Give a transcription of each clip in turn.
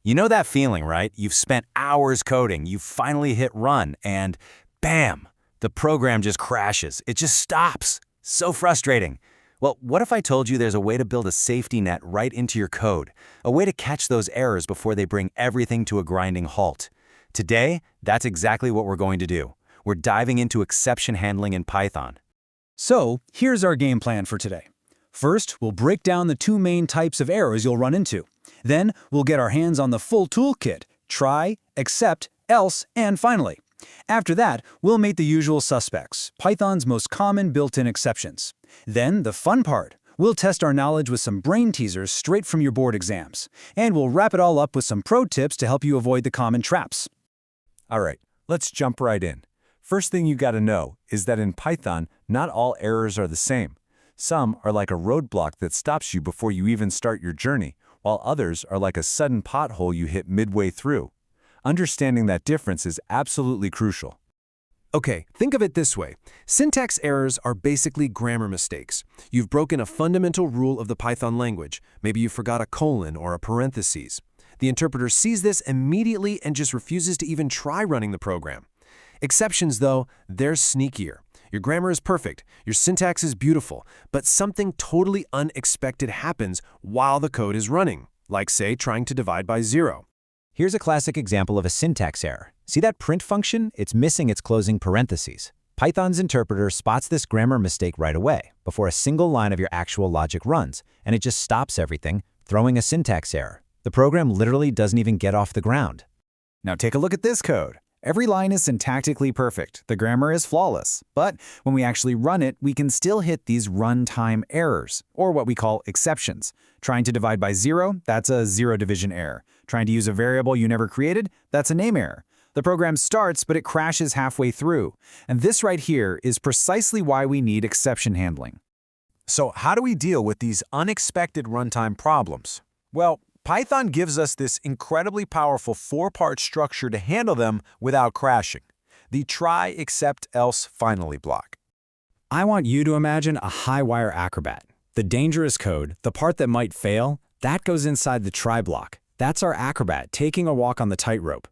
You know that feeling, right? You've spent hours coding, you finally hit run, and bam, the program just crashes. It just stops. So frustrating. Well, what if I told you there's a way to build a safety net right into your code? A way to catch those errors before they bring everything to a grinding halt. Today, that's exactly what we're going to do. We're diving into exception handling in Python. So, here's our game plan for today. First, we'll break down the two main types of errors you'll run into. Then, we'll get our hands on the full toolkit: try, except, else, and finally. After that, we'll meet the usual suspects, Python's most common built-in exceptions. Then, the fun part. We'll test our knowledge with some brain teasers straight from your board exams. And we'll wrap it all up with some pro tips to help you avoid the common traps. All right, let's jump right in. First thing you gotta know is that in Python, not all errors are the same. Some are like a roadblock that stops you before you even start your journey, while others are like a sudden pothole you hit midway through. Understanding that difference is absolutely crucial. Okay, think of it this way. Syntax errors are basically grammar mistakes. You've broken a fundamental rule of the Python language. Maybe you forgot a colon or a parentheses. The interpreter sees this immediately and just refuses to even try running the program. Exceptions, though, they're sneakier. Your grammar is perfect, your syntax is beautiful, but something totally unexpected happens while the code is running, like, say, trying to divide by 0. Here's a classic example of a syntax error. See that print function? It's missing its closing parentheses. Python's interpreter spots this grammar mistake right away, before a single line of your actual logic runs, and it just stops everything, throwing a syntax error. The program literally doesn't even get off the ground. Now take a look at this code. Every line is syntactically perfect, the grammar is flawless, but when we actually run it, we can still hit these runtime errors, or what we call exceptions. Trying to divide by 0, that's a zero division error. Trying to use a variable you never created, that's a name error. The program starts, but it crashes halfway through. And this right here is precisely why we need exception handling. So how do we deal with these unexpected runtime problems? Well, Python gives us this incredibly powerful 4-part structure to handle them without crashing. The try, except, else, finally block. I want you to imagine a high-wire acrobat. The dangerous code, the part that might fail, that goes inside the try block. That's our acrobat taking a walk on the tightrope.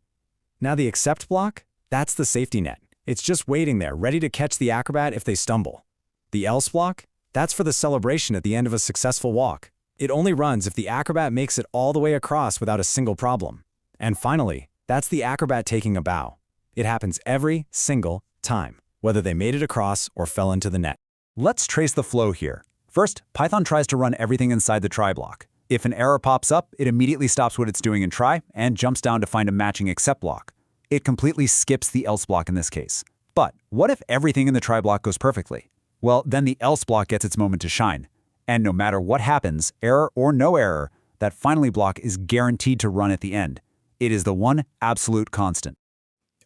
Now the except block, that's the safety net. It's just waiting there, ready to catch the acrobat if they stumble. The else block, that's for the celebration at the end of a successful walk. It only runs if the acrobat makes it all the way across without a single problem. And finally, that's the acrobat taking a bow. It happens every single time, whether they made it across or fell into the net. Let's trace the flow here. First, Python tries to run everything inside the try block. If an error pops up, it immediately stops what it's doing in try and jumps down to find a matching except block. It completely skips the else block in this case. But what if everything in the try block goes perfectly? Well, then the else block gets its moment to shine. And no matter what happens, error or no error, that finally block is guaranteed to run at the end. It is the one absolute constant.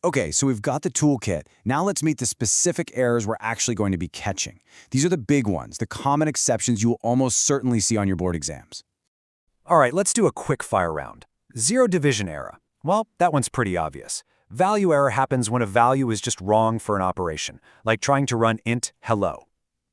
Okay, so we've got the toolkit. Now let's meet the specific errors we're actually going to be catching. These are the big ones, the common exceptions you will almost certainly see on your board exams. All right, let's do a quick fire round. Zero division error. Well, that one's pretty obvious. Value error happens when a value is just wrong for an operation, like trying to run int hello.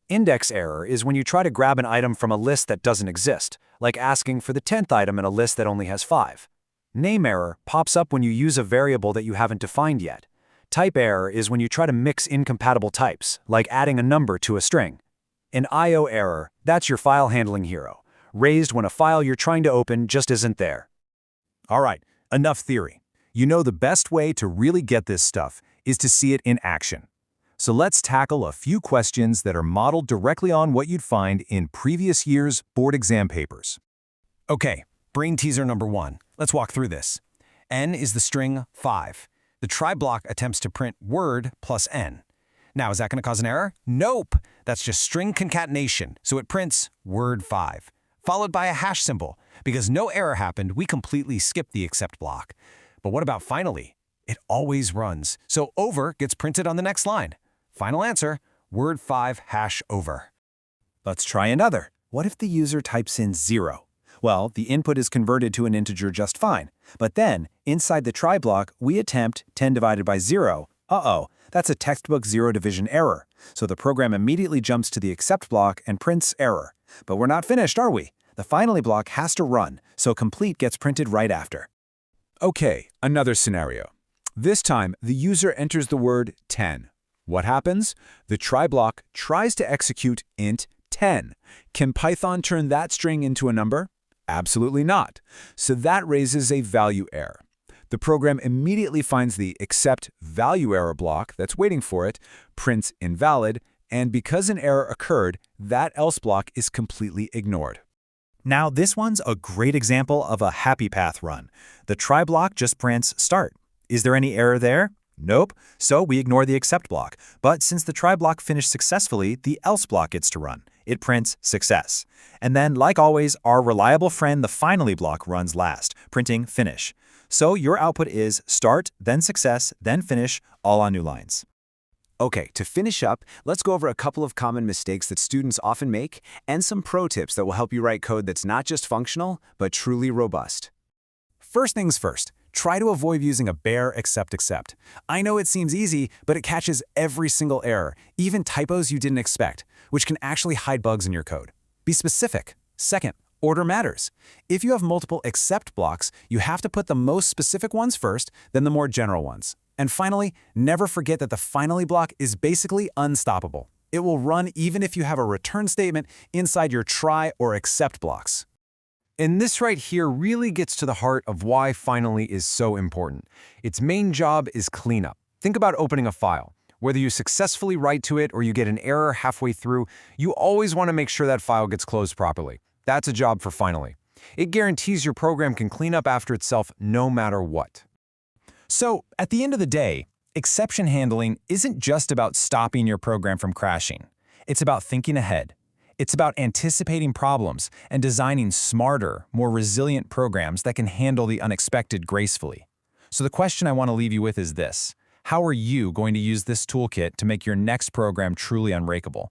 Index error is when you try to grab an item from a list that doesn't exist, like asking for the 10th item in a list that only has 5. Name error pops up when you use a variable that you haven't defined yet. Type error is when you try to mix incompatible types, like adding a number to a string. An I/O error, that's your file handling hero, raised when a file you're trying to open just isn't there. All right, enough theory. You know the best way to really get this stuff is to see it in action. So let's tackle a few questions that are modeled directly on what you'd find in previous year's board exam papers. Okay, brain teaser number 1. Let's walk through this. N is the string 5. The try block attempts to print word plus n. Now, is that going to cause an error? Nope. That's just string concatenation, so it prints word 5, followed by a hash symbol. Because no error happened, we completely skipped the except block. But what about finally? It always runs, so over gets printed on the next line. Final answer, word 5 hash over. Let's try another. What if the user types in 0? Well, the input is converted to an integer just fine. But then, inside the try block, we attempt 10 divided by 0. Uh-oh, that's a textbook zero division error. So the program immediately jumps to the except block and prints error. But we're not finished, are we? The finally block has to run, so complete gets printed right after. Okay, another scenario. This time, the user enters the word 10. What happens? The try block tries to execute int 10. Can Python turn that string into a number? Absolutely not. So that raises a value error. The program immediately finds the except value error block that's waiting for it, prints invalid, and because an error occurred, that else block is completely ignored. Now, this one's a great example of a happy path run. The try block just prints start. Is there any error there? Nope. So we ignore the except block. But since the try block finished successfully, the else block gets to run. It prints success. And then, like always, our reliable friend, the finally block, runs last, printing finish. So your output is start, then success, then finish, all on new lines. Okay, to finish up, let's go over a couple of common mistakes that students often make and some pro tips that will help you write code that's not just functional, but truly robust. First things first, try to avoid using a bare except. I know it seems easy, but it catches every single error, even typos you didn't expect, which can actually hide bugs in your code. Be specific. Second, order matters. If you have multiple except blocks, you have to put the most specific ones first, then the more general ones. And finally, never forget that the finally block is basically unstoppable. It will run even if you have a return statement inside your try or except blocks. And this right here really gets to the heart of why finally is so important. Its main job is cleanup. Think about opening a file. Whether you successfully write to it or you get an error halfway through, you always want to make sure that file gets closed properly. That's a job for finally. It guarantees your program can clean up after itself no matter what. So, at the end of the day, exception handling isn't just about stopping your program from crashing. It's about thinking ahead. It's about anticipating problems and designing smarter, more resilient programs that can handle the unexpected gracefully. So the question I want to leave you with is this: how are you going to use this toolkit to make your next program truly unbreakable?